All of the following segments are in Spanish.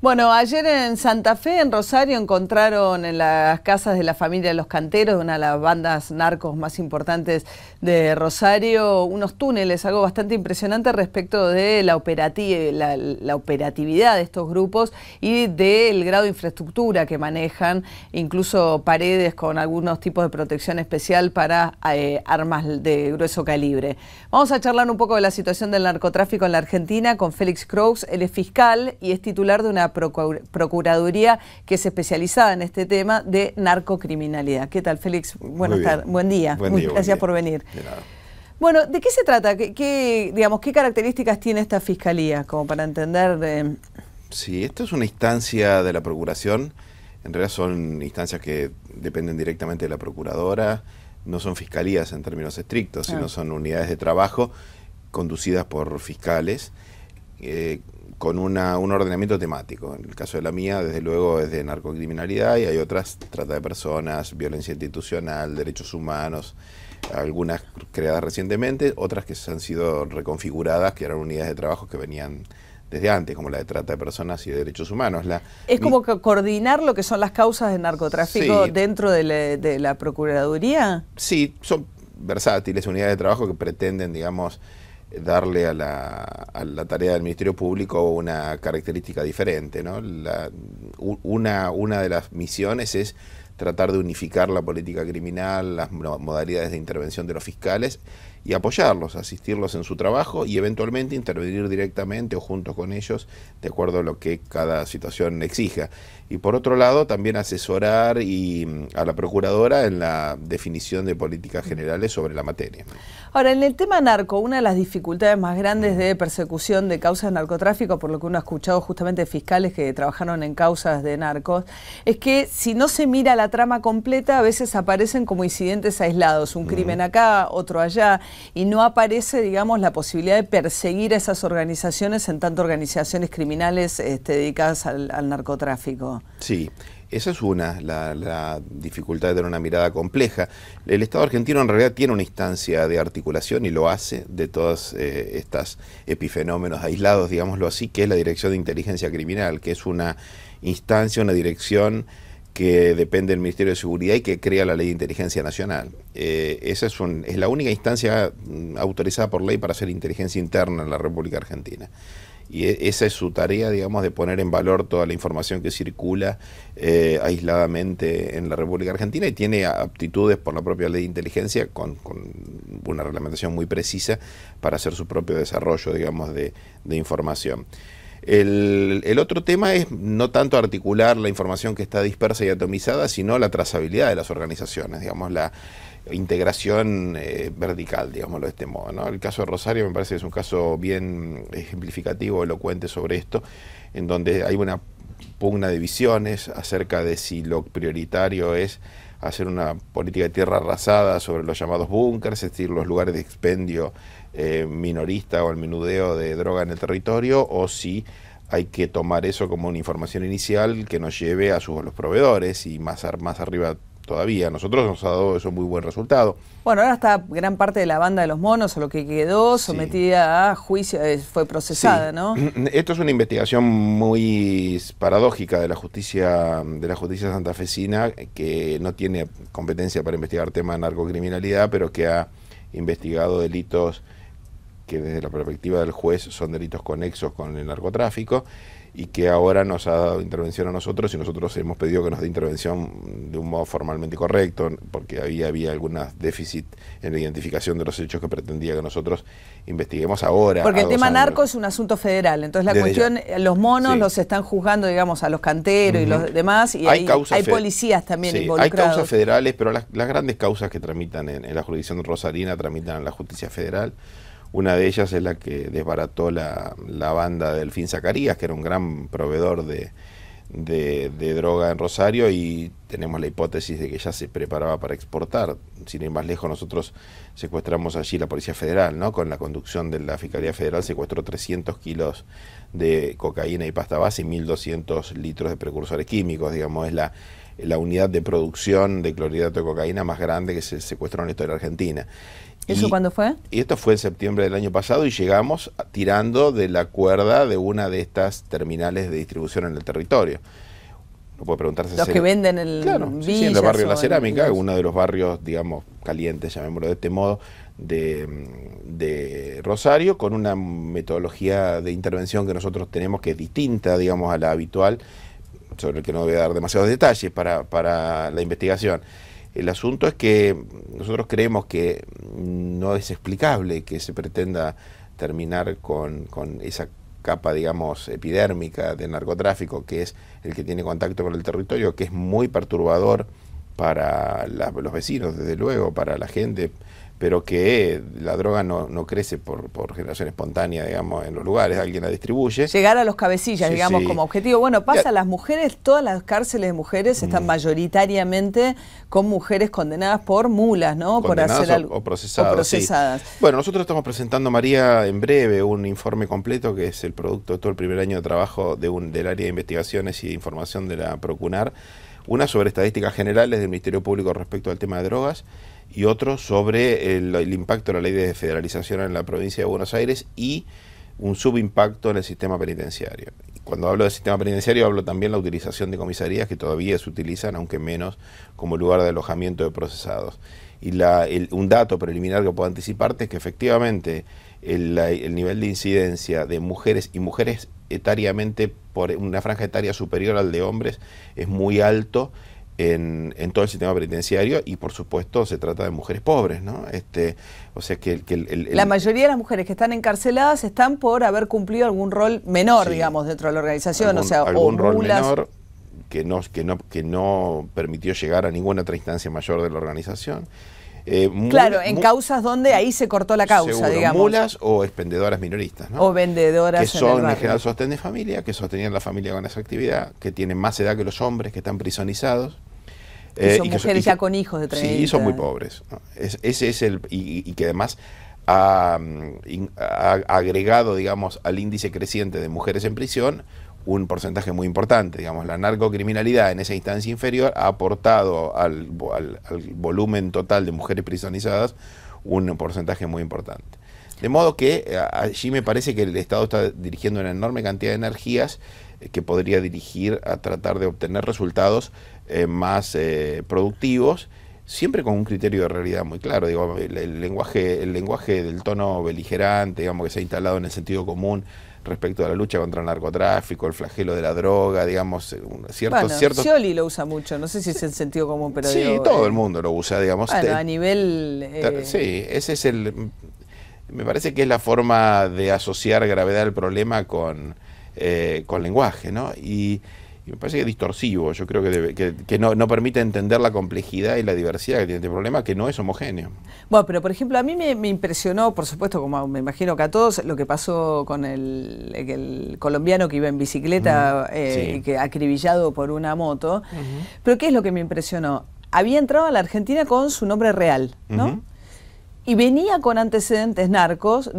Bueno, ayer en Santa Fe, en Rosario, encontraron en las casas de la familia de los Canteros, una de las bandas narcos más importantes de Rosario, unos túneles, algo bastante impresionante respecto de la operatividad de estos grupos y del grado de infraestructura que manejan, incluso paredes con algunos tipos de protección especial para armas de grueso calibre. Vamos a charlar un poco de la situación del narcotráfico en la Argentina con Félix Croux. Él es fiscal y es titular de una procuraduría que es especializada en este tema de narcocriminalidad. ¿Qué tal, Félix? Buenas tardes. Buen día. Gracias por venir. De nada. Bueno, ¿de qué se trata? ¿Qué características tiene esta fiscalía? Como para entender. Sí, esto es una instancia de la Procuración. En realidad son instancias que dependen directamente de la Procuradora. No son fiscalías en términos estrictos, sino son unidades de trabajo conducidas por fiscales con un ordenamiento temático. En el caso de la mía, desde luego, es de narcocriminalidad, y hay otras: trata de personas, violencia institucional, derechos humanos, algunas creadas recientemente, otras que han sido reconfiguradas, que eran unidades de trabajo que venían desde antes, como la de trata de personas y de derechos humanos. Es como que coordinar lo que son las causas de narcotráfico dentro de la Procuraduría. Sí, son versátiles unidades de trabajo que pretenden, digamos, darle a la tarea del Ministerio Público una característica diferente, ¿no? Una de las misiones es tratar de unificar la política criminal, las modalidades de intervención de los fiscales y apoyarlos, asistirlos en su trabajo y eventualmente intervenir directamente o junto con ellos de acuerdo a lo que cada situación exija. Y por otro lado, también asesorar a la Procuradora en la definición de políticas generales sobre la materia. Ahora, en el tema narco, una de las dificultades más grandes de persecución de causas de narcotráfico, por lo que uno ha escuchado justamente de fiscales que trabajaron en causas de narcos, es que si no se mira la trama completa, a veces aparecen como incidentes aislados, un crimen acá, otro allá, y no aparece, digamos, la posibilidad de perseguir a esas organizaciones, en tanto organizaciones criminales dedicadas al narcotráfico. Sí. Esa es la dificultad de tener una mirada compleja. El Estado argentino en realidad tiene una instancia de articulación, y lo hace, de todos estos epifenómenos aislados, digámoslo así, que es la Dirección de Inteligencia Criminal, que es una instancia, una dirección que depende del Ministerio de Seguridad y que crea la Ley de Inteligencia Nacional. Esa es la única instancia autorizada por ley para hacer inteligencia interna en la República Argentina. Y esa es su tarea, digamos, de poner en valor toda la información que circula aisladamente en la República Argentina, y tiene aptitudes por la propia ley de inteligencia con una reglamentación muy precisa para hacer su propio desarrollo, digamos, de información. El otro tema es no tanto articular la información que está dispersa y atomizada, sino la trazabilidad de las organizaciones, digamos, la integración vertical, digámoslo de este modo, ¿no? El caso de Rosario me parece que es un caso bien ejemplificativo, elocuente sobre esto, en donde hay una pugna de visiones acerca de si lo prioritario es hacer una política de tierra arrasada sobre los llamados búnkers, es decir, los lugares de expendio minorista o el menudeo de droga en el territorio, o si hay que tomar eso como una información inicial que nos lleve a los proveedores y más arriba todavía. Nosotros nos ha dado eso muy buen resultado. Bueno, ahora está gran parte de la banda de los monos, o lo que quedó, sometida a juicio, fue procesada, ¿no? Esto es una investigación muy paradójica de la justicia santafesina, que no tiene competencia para investigar temas de narcocriminalidad, pero que ha investigado delitos que desde la perspectiva del juez son delitos conexos con el narcotráfico, y que ahora nos ha dado intervención a nosotros, y nosotros hemos pedido que nos dé intervención de un modo formalmente correcto, porque había algunos déficit en la identificación de los hechos que pretendía que nosotros investiguemos ahora. Porque el tema narco es un asunto federal, entonces la cuestión, los monos los están juzgando, digamos, a los canteros y los demás, y hay policías también involucrados. Hay causas federales, pero las grandes causas que tramitan en la jurisdicción rosarina tramitan en la justicia federal. Una de ellas es la que desbarató la banda del Delfín Zacarías, que era un gran proveedor de droga en Rosario, y tenemos la hipótesis de que ya se preparaba para exportar. Sin ir más lejos, nosotros secuestramos allí la Policía Federal, ¿no? Con la conducción de la Fiscalía Federal secuestró 300 kilos de cocaína y pasta base y 1.200 litros de precursores químicos. Digamos, es la unidad de producción de clorhidrato de cocaína más grande que se secuestró en la historia argentina. ¿Eso cuándo fue? Y esto fue en septiembre del año pasado y llegamos tirando de la cuerda de una de estas terminales de distribución en el territorio. No puede preguntarse. Los que venden claro, sí, en el barrio La Cerámica, uno de los barrios, digamos, calientes, llamémoslo de este modo, de Rosario, con una metodología de intervención que nosotros tenemos que es distinta, digamos, a la habitual, sobre el que no voy a dar demasiados detalles para la investigación. El asunto es que nosotros creemos que no es explicable que se pretenda terminar con esa capa, digamos, epidérmica del narcotráfico, que es el que tiene contacto con el territorio, que es muy perturbador para los vecinos, desde luego, para la gente, pero que la droga no crece por generación espontánea, digamos, en los lugares, alguien la distribuye. Llegar a los cabecillas, sí, digamos, sí. Como objetivo. Bueno, pasa, las mujeres, todas las cárceles de mujeres están mayoritariamente con mujeres condenadas por mulas, ¿no? Condenadas por hacer algo. o procesadas. O procesadas. Sí. Bueno, nosotros estamos presentando, María, en breve un informe completo que es el producto de todo el primer año de trabajo del área de investigaciones y de información de la Procunar. Una sobre estadísticas generales del Ministerio Público respecto al tema de drogas y otro sobre el impacto de la ley de federalización en la provincia de Buenos Aires y un subimpacto en el sistema penitenciario. Cuando hablo de sistema penitenciario hablo también de la utilización de comisarías que todavía se utilizan, aunque menos, como lugar de alojamiento de procesados. Y un dato preliminar que puedo anticiparte es que efectivamente el nivel de incidencia de mujeres y mujeres etariamente por una franja etaria superior al de hombres es muy alto en todo el sistema penitenciario y por supuesto se trata de mujeres pobres, ¿no? O sea que la mayoría de las mujeres que están encarceladas están por haber cumplido algún rol menor, sí, digamos, dentro de la organización, algún rol menor que no permitió llegar a ninguna otra instancia mayor de la organización. Claro, en causas donde ahí se cortó la causa, seguro, digamos. Mulas o expendedoras minoristas, ¿no? O vendedoras que son en general sostén de familia, que sostenían la familia con esa actividad, que tienen más edad que los hombres, que están prisonizados. Y son mujeres ya con hijos de 30. Sí, son muy pobres, ¿no? Ese es y que además ha agregado, digamos, al índice creciente de mujeres en prisión un porcentaje muy importante. Digamos, la narcocriminalidad en esa instancia inferior ha aportado al volumen total de mujeres prisonizadas un porcentaje muy importante. De modo que allí me parece que el Estado está dirigiendo una enorme cantidad de energías que podría dirigir a tratar de obtener resultados más productivos, siempre con un criterio de realidad muy claro. Digo, el lenguaje del tono beligerante, digamos, que se ha instalado en el sentido común respecto a la lucha contra el narcotráfico, el flagelo de la droga, digamos, ciertos... Scioli lo usa mucho, no sé si es el sentido común, pero... Sí, digo, todo el mundo lo usa, digamos. Bueno, a nivel... Sí, ese es me parece que es la forma de asociar gravedad del problema con lenguaje, ¿no? Y me parece que es distorsivo. Yo creo que no permite entender la complejidad y la diversidad que tiene este problema, que no es homogéneo. Bueno, pero por ejemplo, a mí me impresionó, por supuesto, como me imagino que a todos, lo que pasó con el colombiano que iba en bicicleta, sí, que acribillado por una moto. Pero ¿qué es lo que me impresionó? Había entrado a la Argentina con su nombre real, ¿no? Y venía con antecedentes narcos,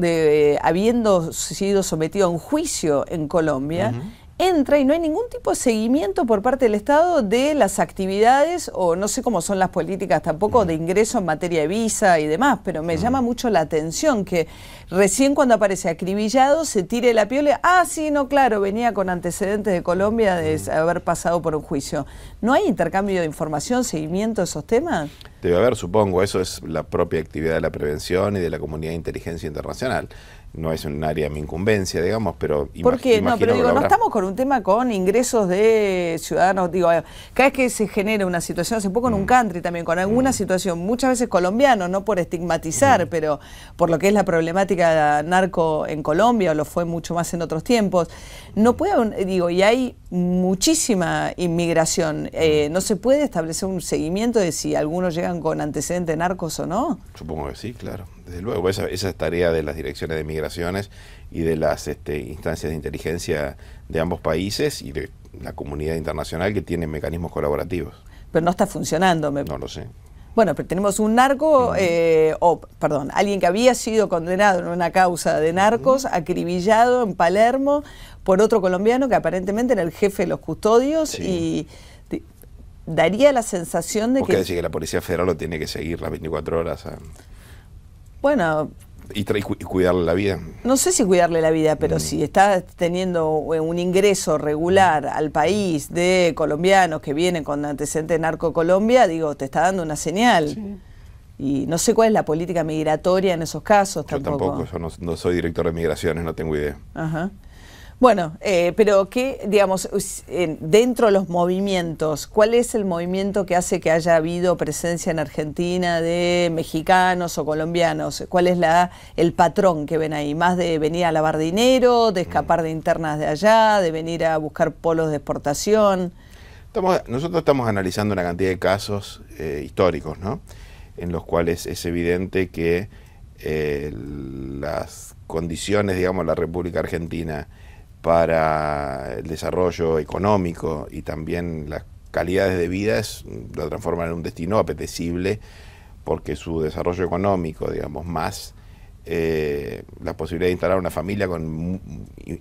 habiendo sido sometido a un juicio en Colombia. Entra y no hay ningún tipo de seguimiento por parte del Estado de las actividades, o no sé cómo son las políticas tampoco de ingreso en materia de visa y demás, pero me llama mucho la atención que recién cuando aparece acribillado se tire la piola. Ah, sí, no, claro, venía con antecedentes de Colombia de haber pasado por un juicio. ¿No hay intercambio de información, seguimiento de esos temas? Debe haber, supongo. Eso es la propia actividad de la prevención y de la comunidad de inteligencia internacional. No es un área de mi incumbencia, digamos, pero... ¿Por qué? No, pero digo, no estamos con un tema con ingresos de ciudadanos, digo, cada vez que se genera una situación, hace poco en un country también, con alguna situación, muchas veces colombiano, no por estigmatizar, pero por lo que es la problemática narco en Colombia, o lo fue mucho más en otros tiempos, no puede, digo, y hay muchísima inmigración, ¿no se puede establecer un seguimiento de si algunos llegan con antecedentes narcos o no? Supongo que sí, claro. Desde luego, esa es tarea de las direcciones de migraciones y de las instancias de inteligencia de ambos países y de la comunidad internacional que tienen mecanismos colaborativos. Pero no está funcionando. No lo sé. Bueno, pero tenemos un narco, alguien que había sido condenado en una causa de narcos, acribillado en Palermo por otro colombiano que aparentemente era el jefe de los custodios y... daría la sensación de que... decir que la Policía Federal lo tiene que seguir las 24 horas. Bueno, y cuidarle la vida. no sé si cuidarle la vida, pero si estás teniendo un ingreso regular al país de colombianos que vienen con antecedentes de Narcocolombia, digo, te está dando una señal. Sí. Y no sé cuál es la política migratoria en esos casos tampoco. Yo no soy director de migraciones, no tengo idea. Ajá. Bueno, pero ¿qué, digamos, dentro de los movimientos, cuál es el movimiento que hace que haya habido presencia en Argentina de mexicanos o colombianos? ¿Cuál es el patrón que ven ahí? ¿Más de venir a lavar dinero, de escapar de internas de allá, de venir a buscar polos de exportación? Nosotros estamos analizando una cantidad de casos históricos, ¿no? En los cuales es evidente que las condiciones, digamos, de la República Argentina para el desarrollo económico y también las calidades de vida lo transforman en un destino apetecible, porque su desarrollo económico, digamos, más la posibilidad de instalar una familia con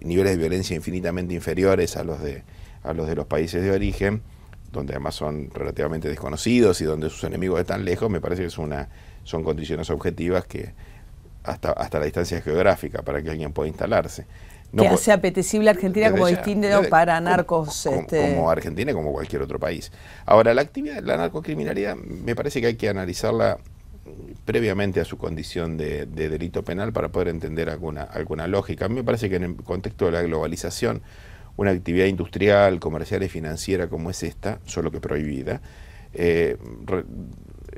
niveles de violencia infinitamente inferiores a los de los países de origen, donde además son relativamente desconocidos y donde sus enemigos están lejos, me parece que son condiciones objetivas que hasta la distancia geográfica para que alguien pueda instalarse. Que hace apetecible Argentina como destino para narcos. Como Argentina y como cualquier otro país. Ahora, la actividad, la narcocriminalidad, me parece que hay que analizarla previamente a su condición de delito penal para poder entender alguna lógica. A mí me parece que en el contexto de la globalización, una actividad industrial, comercial y financiera como es esta, solo que prohibida,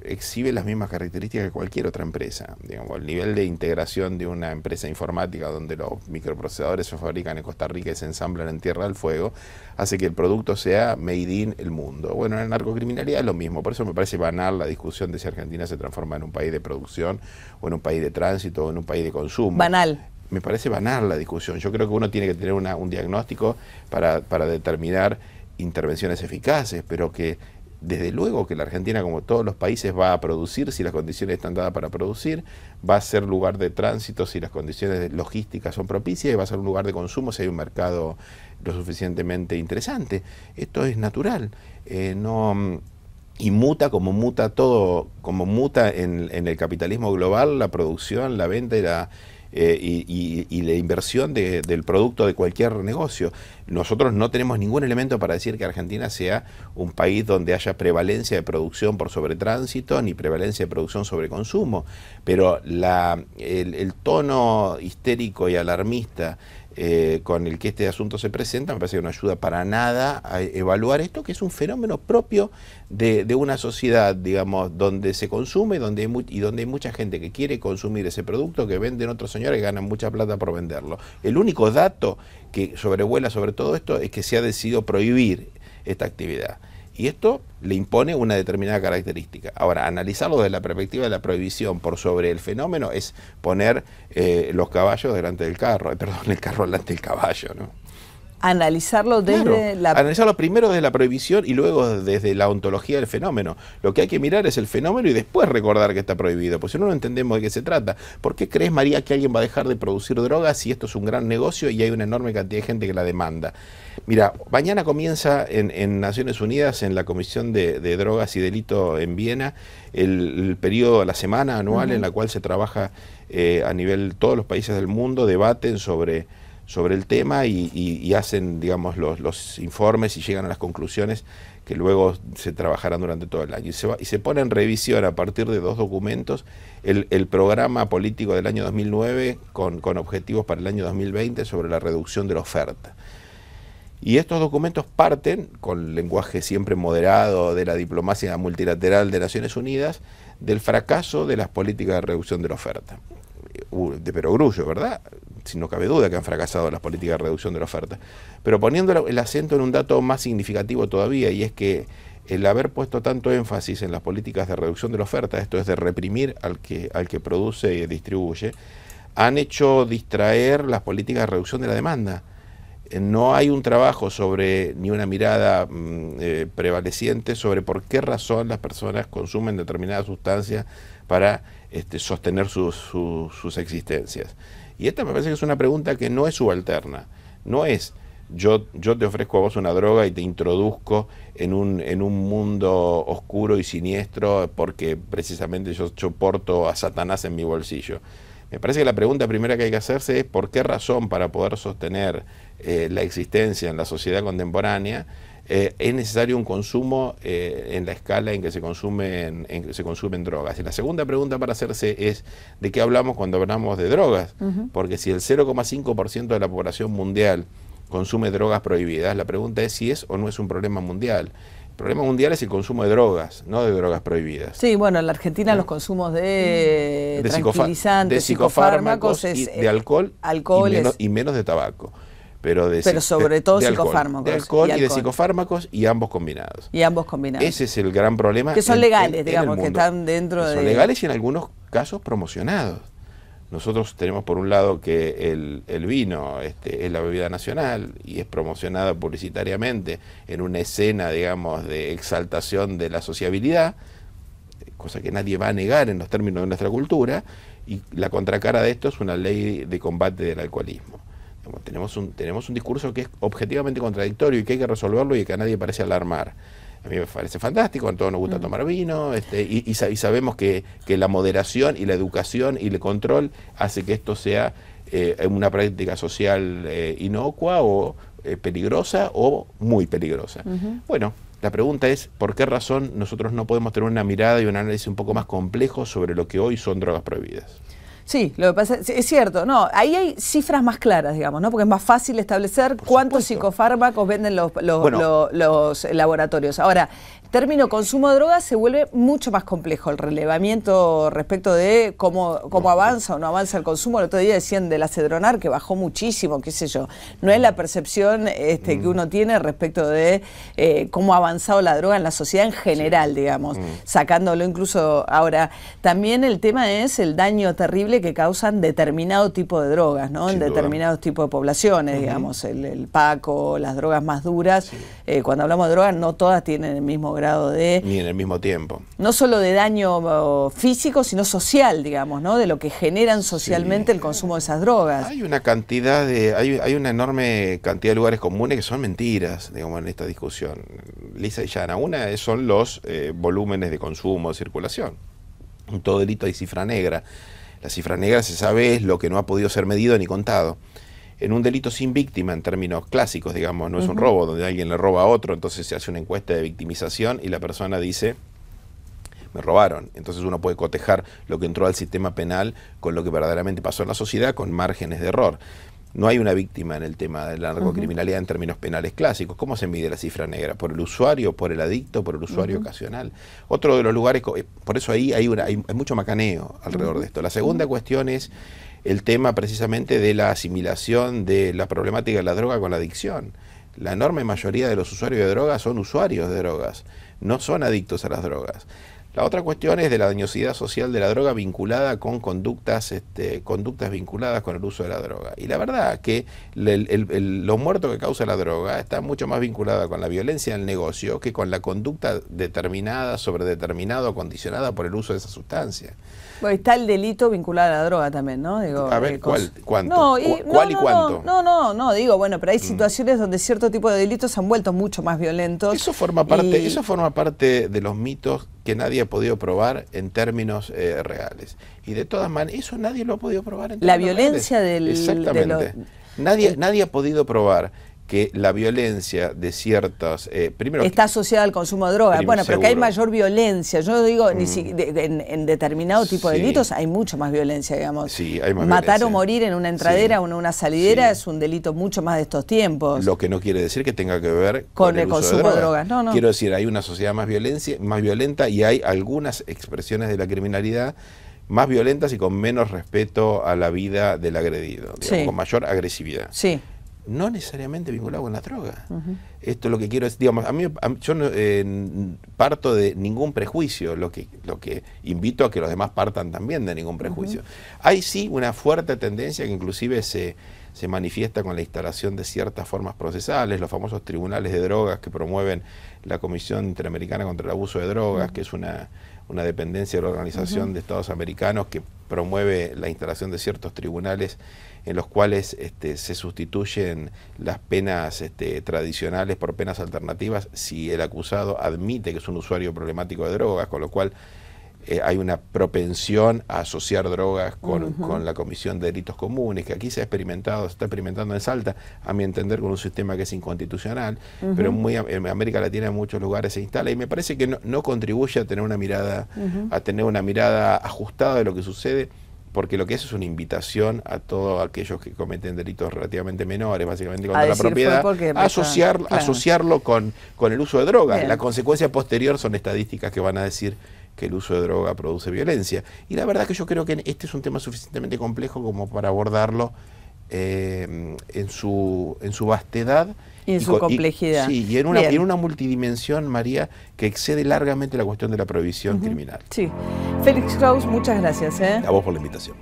exhibe las mismas características que cualquier otra empresa. Digamos, el nivel de integración de una empresa informática donde los microprocesadores se fabrican en Costa Rica y se ensamblan en Tierra del Fuego, hace que el producto sea made in el mundo. Bueno, en la narcocriminalidad es lo mismo, por eso me parece banal la discusión de si Argentina se transforma en un país de producción, o en un país de tránsito, o en un país de consumo. Banal. Me parece banal la discusión. Yo creo que uno tiene que tener un diagnóstico para determinar intervenciones eficaces, pero que desde luego que la Argentina, como todos los países, va a producir si las condiciones están dadas para producir, va a ser lugar de tránsito si las condiciones logísticas son propicias, y va a ser un lugar de consumo si hay un mercado lo suficientemente interesante. Esto es natural. Y muta como muta todo, como muta en el capitalismo global, la producción, la venta y la inversión del producto de cualquier negocio. Nosotros no tenemos ningún elemento para decir que Argentina sea un país donde haya prevalencia de producción por sobre tránsito, ni prevalencia de producción sobre consumo, pero el tono histérico y alarmista con el que este asunto se presenta me parece que no ayuda para nada a evaluar esto, que es un fenómeno propio de una sociedad, digamos, donde se consume donde hay mucha gente que quiere consumir ese producto que venden otros señores que ganan mucha plata por venderlo. El único dato que sobrevuela sobre todo esto es que se ha decidido prohibir esta actividad. Y esto le impone una determinada característica. Ahora, analizarlo desde la perspectiva de la prohibición por sobre el fenómeno es poner los caballos delante del carro, el carro delante del caballo, ¿no? Analizarlo desde Analizarlo primero desde la prohibición y luego desde la ontología del fenómeno. Lo que hay que mirar es el fenómeno y después recordar que está prohibido, porque si no, no entendemos de qué se trata. ¿Por qué crees, María, que alguien va a dejar de producir drogas si esto es un gran negocio y hay una enorme cantidad de gente que la demanda? Mira, mañana comienza en Naciones Unidas, en la Comisión de Drogas y Delito en Viena, el periodo, la semana anual en la cual se trabaja a nivel todos los países del mundo, debaten sobre el tema y hacen, digamos, los informes y llegan a las conclusiones que luego se trabajarán durante todo el año. Y se pone en revisión a partir de 2 documentos el programa político del año 2009 con objetivos para el año 2020 sobre la reducción de la oferta. Y estos documentos parten, con lenguaje siempre moderado de la diplomacia multilateral de Naciones Unidas, del fracaso de las políticas de reducción de la oferta. De perogrullo, ¿verdad? Si no cabe duda que han fracasado las políticas de reducción de la oferta. Pero poniendo el acento en un dato más significativo todavía, y es que el haber puesto tanto énfasis en las políticas de reducción de la oferta, esto es de reprimir al que produce y distribuye, han hecho distraer las políticas de reducción de la demanda. No hay un trabajo ni una mirada prevaleciente sobre por qué razón las personas consumen determinadas sustancias para sostener sus existencias. Y esta me parece que es una pregunta que no es subalterna, no es yo te ofrezco a vos una droga y te introduzco en un mundo oscuro y siniestro porque precisamente yo porto a Satanás en mi bolsillo. Me parece que la pregunta primera que hay que hacerse es por qué razón, para poder sostener la existencia en la sociedad contemporánea, es necesario un consumo en la escala en que se consumen drogas. Y la segunda pregunta para hacerse es ¿de qué hablamos cuando hablamos de drogas? Porque si el 0,5% de la población mundial consume drogas prohibidas, la pregunta es si es o no es un problema mundial. El problema mundial es el consumo de drogas, no de drogas prohibidas. Sí, bueno, en la Argentina los consumos de tranquilizantes, de psicofármacos y de alcohol y menos de tabaco. Pero sobre todo psicofármacos. De alcohol y de psicofármacos y ambos combinados. Y ambos combinados. Ese es el gran problema. Que son legales, digamos, que están dentro de... Son legales y en algunos casos promocionados. Nosotros tenemos por un lado que el vino es la bebida nacional y es promocionada publicitariamente en una escena, digamos, de exaltación de la sociabilidad, cosa que nadie va a negar en los términos de nuestra cultura, y la contracara de esto es una ley de combate del alcoholismo. Tenemos un discurso que es objetivamente contradictorio y que hay que resolverlo y que a nadie parece alarmar. A mí me parece fantástico, a todos nos gusta tomar vino, y sabemos que la moderación y la educación y el control hace que esto sea una práctica social inocua o peligrosa o muy peligrosa. Bueno, la pregunta es ¿por qué razón nosotros no podemos tener una mirada y un análisis un poco más complejo sobre lo que hoy son drogas prohibidas? Sí, lo que pasa es cierto, no, ahí hay cifras más claras, digamos, ¿no? Porque es más fácil establecer cuántos psicofármacos venden los laboratorios. Ahora, término consumo de drogas se vuelve mucho más complejo el relevamiento respecto de cómo avanza o no avanza el consumo. El otro día decían del acedronar que bajó muchísimo, qué sé yo. No es la percepción que uno tiene respecto de cómo ha avanzado la droga en la sociedad en general, digamos, sacándolo incluso ahora. También el tema es el daño terrible que causan determinado tipo de drogas, ¿no? En determinados tipos de poblaciones, digamos, el paco, las drogas más duras. Cuando hablamos de drogas, no todas tienen el mismo grado de... Ni en el mismo tiempo. No solo de daño físico, sino social, digamos, ¿no? De lo que generan socialmente el consumo de esas drogas. Hay una cantidad de... Hay una enorme cantidad de lugares comunes que son mentiras, digamos, en esta discusión. Lisa y llana. Una son los volúmenes de consumo, de circulación. En todo delito hay cifra negra. La cifra negra, se sabe, es lo que no ha podido ser medido ni contado. En un delito sin víctima, en términos clásicos, digamos, no es un robo donde alguien le roba a otro, entonces se hace una encuesta de victimización y la persona dice, me robaron. Entonces uno puede cotejar lo que entró al sistema penal con lo que verdaderamente pasó en la sociedad con márgenes de error. No hay una víctima en el tema de la narcocriminalidad en términos penales clásicos. ¿Cómo se mide la cifra negra? ¿Por el usuario, por el adicto, por el usuario ocasional? Otro de los lugares, por eso ahí hay mucho macaneo alrededor de esto. La segunda cuestión es el tema precisamente de la asimilación de la problemática de la droga con la adicción. La enorme mayoría de los usuarios de drogas son usuarios de drogas, no son adictos a las drogas. La otra cuestión es de la dañosidad social de la droga vinculada con conductas vinculadas con el uso de la droga. Y la verdad que lo muerto que causa la droga está mucho más vinculada con la violencia del negocio que con la conducta determinada, sobredeterminada o condicionada por el uso de esa sustancia. Bueno, está el delito vinculado a la droga también, ¿no? Digo, a ver, ¿cuánto? ¿Cuál y cuánto? No, digo, bueno, pero hay situaciones donde cierto tipo de delitos se han vuelto mucho más violentos. Eso forma parte de los mitos que nadie ha podido probar en términos reales. Y de todas maneras, eso nadie lo ha podido probar en términos reales. La violencia Exactamente. Nadie ha podido probar que la violencia de ciertos... está asociada al consumo de drogas. Bueno, pero que hay mayor violencia. Yo digo, en determinado tipo de delitos hay mucho más violencia, digamos. Sí, hay más Matar violencia. o morir en una entradera o en una salidera es un delito mucho más de estos tiempos. Lo que no quiere decir que tenga que ver con el consumo de drogas. No. Quiero decir, hay una sociedad más violenta y hay algunas expresiones de la criminalidad más violentas y con menos respeto a la vida del agredido, digamos, con mayor agresividad. Sí. No necesariamente vinculado con la droga. Esto es lo que quiero decir, digamos, yo no parto de ningún prejuicio, lo que invito a que los demás partan también de ningún prejuicio. Hay sí una fuerte tendencia que inclusive se manifiesta con la instalación de ciertas formas procesales, los famosos tribunales de drogas que promueven la Comisión Interamericana contra el Abuso de Drogas, que es una dependencia de la Organización de Estados Americanos que promueve la instalación de ciertos tribunales en los cuales se sustituyen las penas tradicionales por penas alternativas si el acusado admite que es un usuario problemático de drogas, con lo cual hay una propensión a asociar drogas con la comisión de delitos comunes, que aquí se está experimentando en Salta, a mi entender, con un sistema que es inconstitucional, pero en América Latina en muchos lugares se instala, y me parece que no contribuye a tener una mirada, ajustada de lo que sucede, porque lo que es una invitación a todos aquellos que cometen delitos relativamente menores, básicamente contra la propiedad, a asociarlo con el uso de drogas. Bien. La consecuencia posterior son estadísticas que van a decir que el uso de droga produce violencia. Y la verdad que yo creo que este es un tema suficientemente complejo como para abordarlo en su vastedad. Y en su complejidad. Y en una multidimensión, María, que excede largamente la cuestión de la prohibición criminal. Sí. Félix Kraus, muchas gracias. A vos por la invitación.